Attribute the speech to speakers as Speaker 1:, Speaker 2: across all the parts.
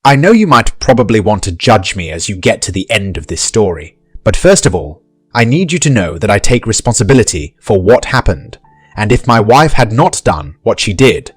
Speaker 1: I know you might probably want to judge me as you get to the end of this story, but first of all, I need you to know that I take responsibility for what happened, and if my wife had not done what she did,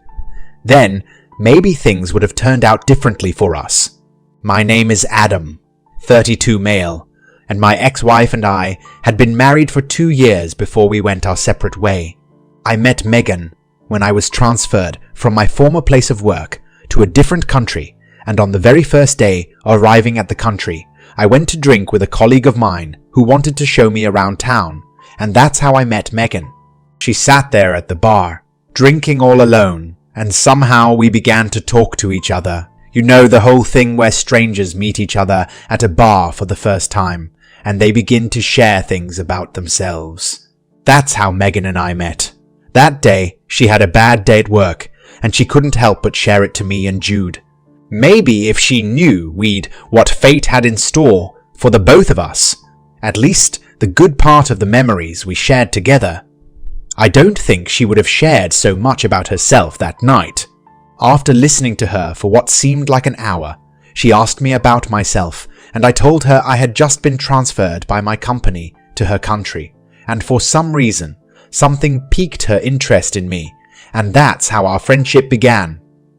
Speaker 1: then maybe things would have turned out differently for us. My name is Adam, 32 male, and my ex-wife and I had been married for 2 years before we went our separate way. I met Megan when I was transferred from my former place of work to a different country, and on the very first day arriving at the country, I went to drink with a colleague of mine who wanted to show me around town, and that's how I met Megan. She sat there at the bar, drinking all alone, and somehow we began to talk to each other. You know, the whole thing where strangers meet each other at a bar for the first time, and they begin to share things about themselves. That's how Megan and I met. That day, she had a bad day at work, and she couldn't help but share it to me and Jude. Maybe if she knew what fate had in store for the both of us, at least the good part of the memories we shared together, I don't think she would have shared so much about herself that night. After listening to her for what seemed like an hour, she asked me about myself, and I told her I had just been transferred by my company to her country, and for some reason, something piqued her interest in me, and that's how our friendship began.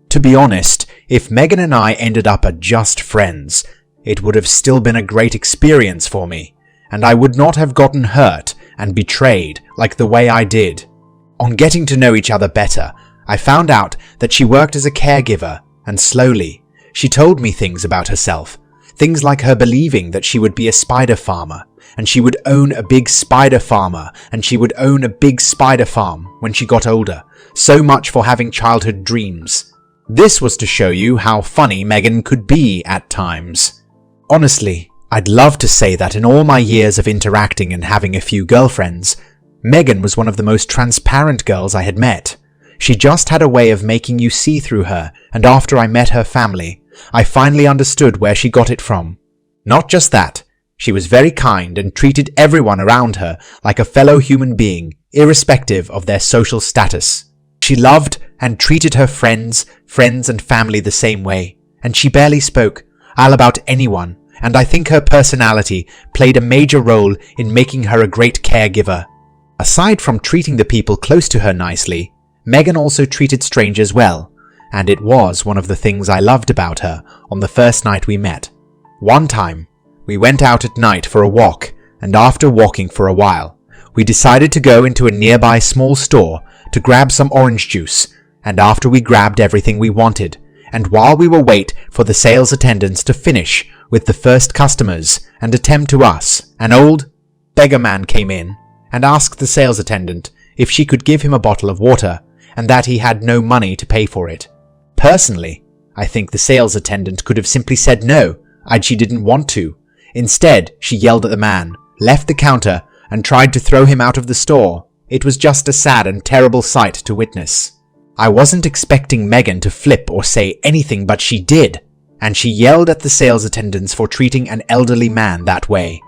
Speaker 1: To be honest, if Megan and I ended up as just friends, it would have still been a great experience for me, and I would not have gotten hurt and betrayed like the way I did. On getting to know each other better, I found out that she worked as a caregiver, and slowly, she told me things about herself, things like her believing that she would be a spider farmer, and she would own a big spider farmer, and she would own a big spider farm when she got older, so much for having childhood dreams. This was to show you how funny Megan could be at times. Honestly, I'd love to say that in all my years of interacting and having a few girlfriends, Megan was one of the most transparent girls I had met. She just had a way of making you see through her, and after I met her family, I finally understood where she got it from. Not just that, she was very kind and treated everyone around her like a fellow human being, irrespective of their social status. She loved and treated her friends and family the same way, and she barely spoke ill about anyone, and I think her personality played a major role in making her a great caregiver. Aside from treating the people close to her nicely, Megan also treated strangers well, and it was one of the things I loved about her on the first night we met. One time, we went out at night for a walk, and after walking for a while, we decided to go into a nearby small store to grab some orange juice, and after we grabbed everything we wanted, and while we were wait for the sales attendants to finish with the first customers and attend to us, an old beggar man came in and asked the sales attendant if she could give him a bottle of water, and that he had no money to pay for it. Personally, I think the sales attendant could have simply said no, and she didn't want to. Instead, she yelled at the man, left the counter, and tried to throw him out of the store. It was just a sad and terrible sight to witness. I wasn't expecting Megan to flip or say anything, but she did, and she yelled at the sales attendants for treating an elderly man that way.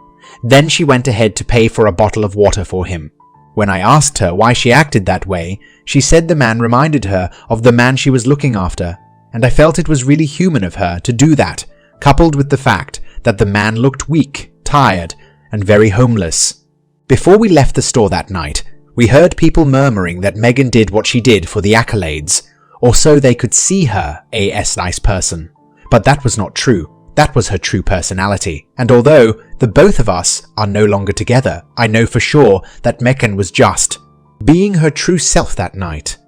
Speaker 1: Then she went ahead to pay for a bottle of water for him. When I asked her why she acted that way, she said the man reminded her of the man she was looking after, and I felt it was really human of her to do that, coupled with the fact that the man looked weak, tired, and very homeless. Before we left the store that night, we heard people murmuring that Megan did what she did for the accolades, or so they could see her as nice person. But that was not true. That was her true personality. And although the both of us are no longer together, I know for sure that Megan was just being her true self that night.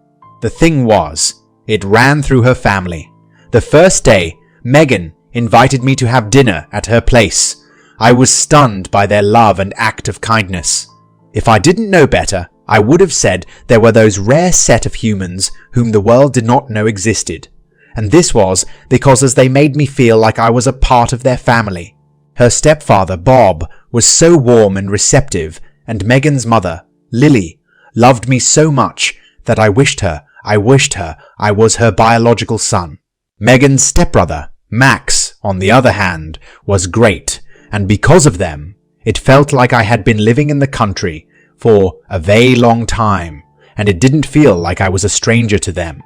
Speaker 1: The thing was, it ran through her family. The first day, Megan invited me to have dinner at her place. I was stunned by their love and act of kindness. If I didn't know better, I would have said there were those rare set of humans whom the world did not know existed. And this was because as they made me feel like I was a part of their family. Her stepfather, Bob, was so warm and receptive, and Megan's mother, Lily, loved me so much that I wished her I was her biological son. Megan's stepbrother, Max, on the other hand, was great, and because of them, it felt like I had been living in the country for a very long time, and it didn't feel like I was a stranger to them.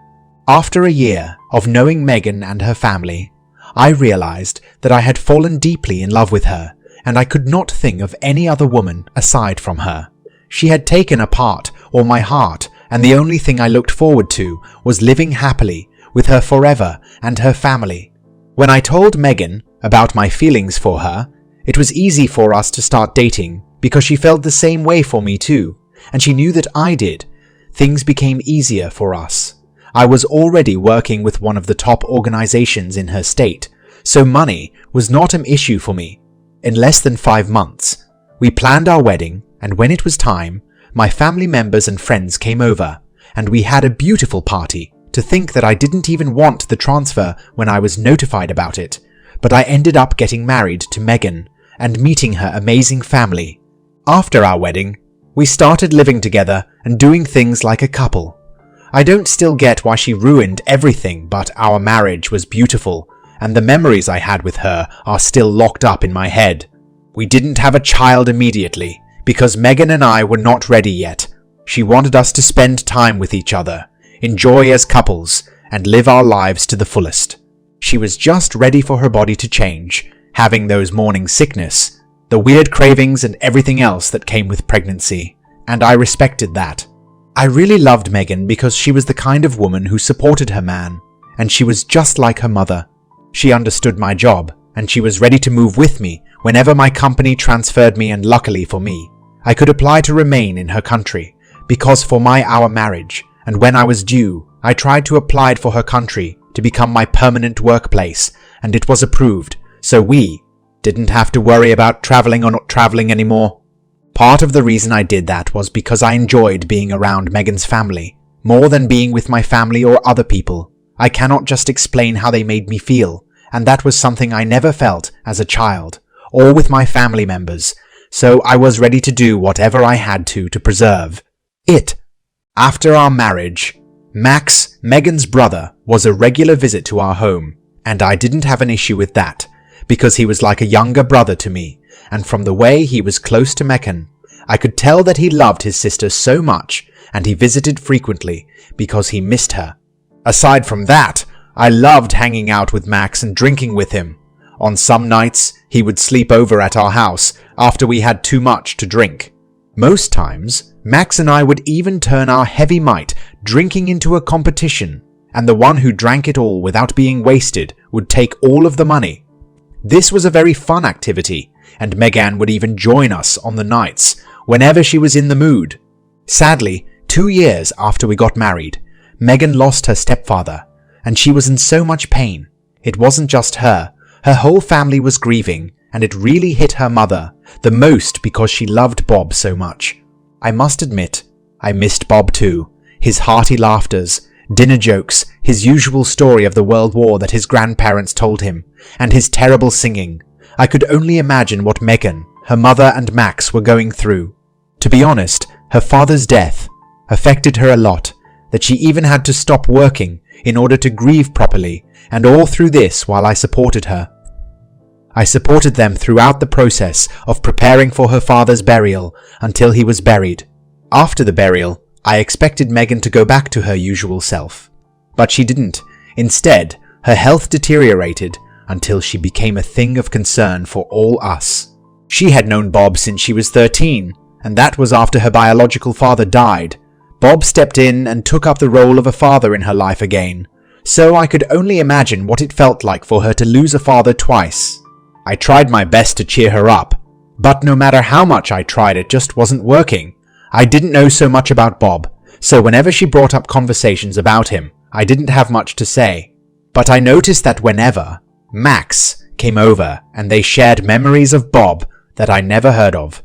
Speaker 1: After a year of knowing Megan and her family, I realized that I had fallen deeply in love with her, and I could not think of any other woman aside from her. She had taken a part, or my heart, and the only thing I looked forward to was living happily with her forever and her family. When I told Megan about my feelings for her, it was easy for us to start dating because she felt the same way for me too, and she knew that I did. Things became easier for us. I was already working with one of the top organizations in her state, so money was not an issue for me. In less than 5 months, we planned our wedding, and when it was time, my family members and friends came over, and we had a beautiful party. To think that I didn't even want the transfer when I was notified about it, but I ended up getting married to Megan and meeting her amazing family. After our wedding, we started living together and doing things like a couple. I don't still get why she ruined everything, but our marriage was beautiful, and the memories I had with her are still locked up in my head. We didn't have a child immediately, because Megan and I were not ready yet. She wanted us to spend time with each other, enjoy as couples, and live our lives to the fullest. She was just ready for her body to change, having those morning sickness, the weird cravings and everything else that came with pregnancy, and I respected that. I really loved Megan because she was the kind of woman who supported her man, and she was just like her mother. She understood my job, and she was ready to move with me whenever my company transferred me, and luckily for me, I could apply to remain in her country, because for our marriage, and when I was due, I tried to apply for her country to become my permanent workplace, and it was approved, so we didn't have to worry about traveling or not traveling anymore. Part of the reason I did that was because I enjoyed being around Megan's family, more than being with my family or other people. I cannot just explain how they made me feel, and that was something I never felt as a child, or with my family members, so I was ready to do whatever I had to preserve it. After our marriage, Max, Megan's brother, was a regular visit to our home, and I didn't have an issue with that, because he was like a younger brother to me, and from the way he was close to Megan, I could tell that he loved his sister so much, and he visited frequently because he missed her. Aside from that, I loved hanging out with Max and drinking with him. On some nights, he would sleep over at our house after we had too much to drink. Most times, Max and I would even turn our heavy might drinking into a competition, and the one who drank it all without being wasted would take all of the money. This was a very fun activity, and Megan would even join us on the nights whenever she was in the mood. Sadly, 2 years after we got married, Megan lost her stepfather, and she was in so much pain. It wasn't just her whole family was grieving, and it really hit her mother the most because she loved Bob so much. I must admit, I missed Bob too, his hearty laughters, dinner jokes, his usual story of the World War that his grandparents told him, and his terrible singing. I could only imagine what Megan, her mother and Max were going through. To be honest, her father's death affected her a lot, that she even had to stop working in order to grieve properly, and all through this while I supported her. I supported them throughout the process of preparing for her father's burial until he was buried. After the burial, I expected Megan to go back to her usual self, but she didn't. Instead, her health deteriorated until she became a thing of concern for all us. She had known Bob since she was 13, and that was after her biological father died. Bob stepped in and took up the role of a father in her life again, so I could only imagine what it felt like for her to lose a father twice. I tried my best to cheer her up, but no matter how much I tried, it just wasn't working. I didn't know so much about Bob, so whenever she brought up conversations about him, I didn't have much to say. But I noticed that whenever Max came over and they shared memories of Bob that I never heard of,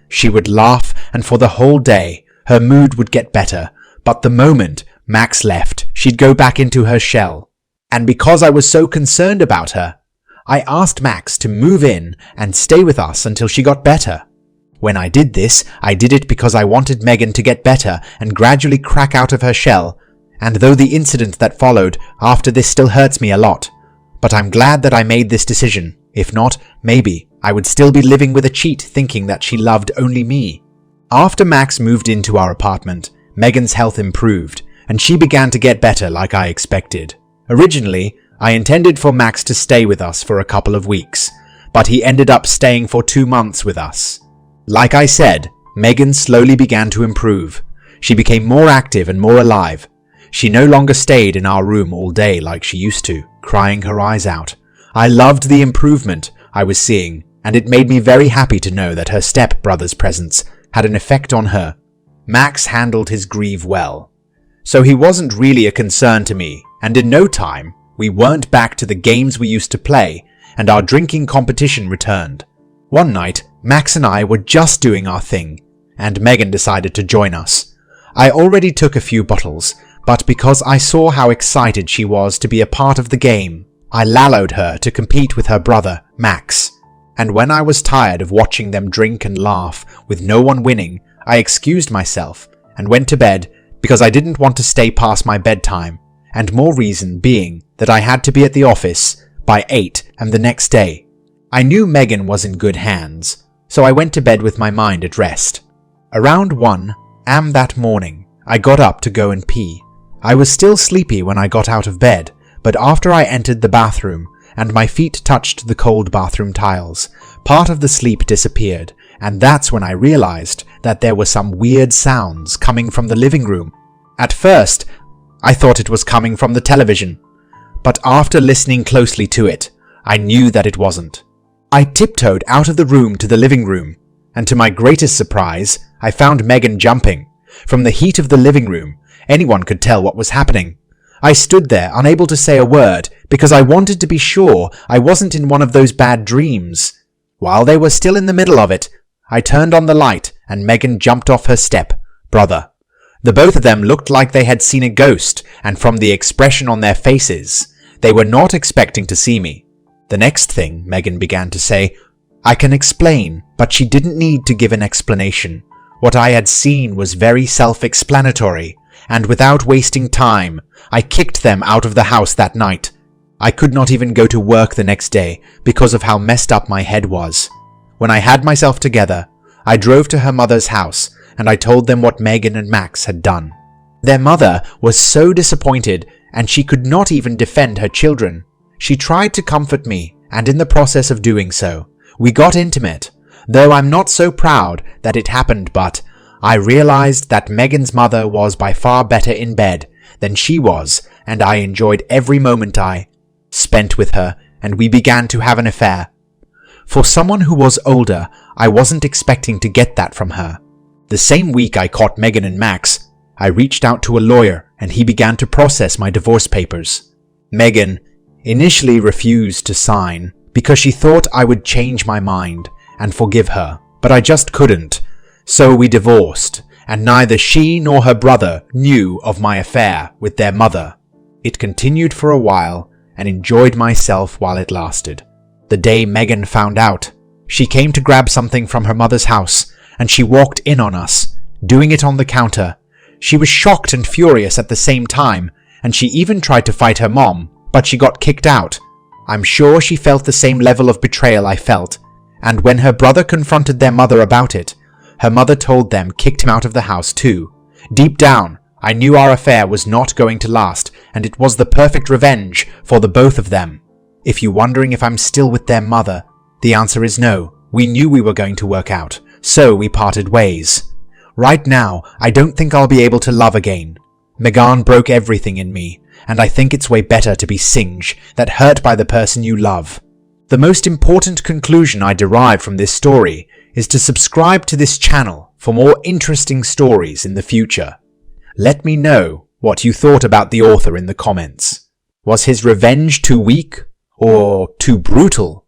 Speaker 1: she would laugh, and for the whole day her mood would get better, but the moment Max left, she'd go back into her shell. And because I was so concerned about her, I asked Max to move in and stay with us until she got better. When I did this, I did it because I wanted Megan to get better and gradually crack out of her shell, and though the incident that followed after this still hurts me a lot, but I'm glad that I made this decision. If not, maybe I would still be living with a cheat thinking that she loved only me. After Max moved into our apartment, Megan's health improved, and she began to get better like I expected. Originally, I intended for Max to stay with us for a couple of weeks, but he ended up staying for 2 months with us. Like I said, Megan slowly began to improve. She became more active and more alive. She no longer stayed in our room all day like she used to, crying her eyes out. I loved the improvement I was seeing, and it made me very happy to know that her step-brother's presence had an effect on her. Max handled his grief well, so he wasn't really a concern to me, and in no time, we weren't back to the games we used to play, and our drinking competition returned. One night, Max and I were just doing our thing, and Megan decided to join us. I already took a few bottles, but because I saw how excited she was to be a part of the game, I lallowed her to compete with her brother, Max. And when I was tired of watching them drink and laugh with no one winning, I excused myself and went to bed because I didn't want to stay past my bedtime, and more reason being that I had to be at the office by 8 and the next day. I knew Megan was in good hands, so I went to bed with my mind at rest. Around 1 a.m. that morning, I got up to go and pee. I was still sleepy when I got out of bed, but after I entered the bathroom and my feet touched the cold bathroom tiles, part of the sleep disappeared, and that's when I realized that there were some weird sounds coming from the living room. At first, I thought it was coming from the television, but after listening closely to it, I knew that it wasn't. I tiptoed out of the room to the living room, and to my greatest surprise, I found Megan jumping. From the heat of the living room, anyone could tell what was happening. I stood there, unable to say a word, because I wanted to be sure I wasn't in one of those bad dreams. While they were still in the middle of it, I turned on the light and Megan jumped off her step-brother. The both of them looked like they had seen a ghost, and from the expression on their faces, they were not expecting to see me. The next thing Megan began to say, I can explain, but she didn't need to give an explanation. What I had seen was very self-explanatory, and without wasting time, I kicked them out of the house that night. I could not even go to work the next day because of how messed up my head was. When I had myself together, I drove to her mother's house and I told them what Megan and Max had done. Their mother was so disappointed and she could not even defend her children. She tried to comfort me, and in the process of doing so, we got intimate, though I'm not so proud that it happened, but I realized that Megan's mother was by far better in bed than she was, and I enjoyed every moment I spent with her, and we began to have an affair. For someone who was older, I wasn't expecting to get that from her. The same week I caught Megan and Max, I reached out to a lawyer and he began to process my divorce papers. Megan initially refused to sign because she thought I would change my mind and forgive her, but I just couldn't. So we divorced, and neither she nor her brother knew of my affair with their mother. It continued for a while and enjoyed myself while it lasted. The day Megan found out, she came to grab something from her mother's house and she walked in on us, doing it on the counter. She was shocked and furious at the same time, and she even tried to fight her mom, but she got kicked out. I'm sure she felt the same level of betrayal I felt, and when her brother confronted their mother about it, her mother told them kicked him out of the house too. Deep down, I knew our affair was not going to last, and it was the perfect revenge for the both of them. If you're wondering if I'm still with their mother, the answer is no. We knew we were going to work out, so we parted ways. Right now, I don't think I'll be able to love again. Megan broke everything in me, and I think it's way better to be singed than hurt by the person you love. The most important conclusion I derive from this story is to subscribe to this channel for more interesting stories in the future. Let me know what you thought about the author in the comments. Was his revenge too weak or too brutal?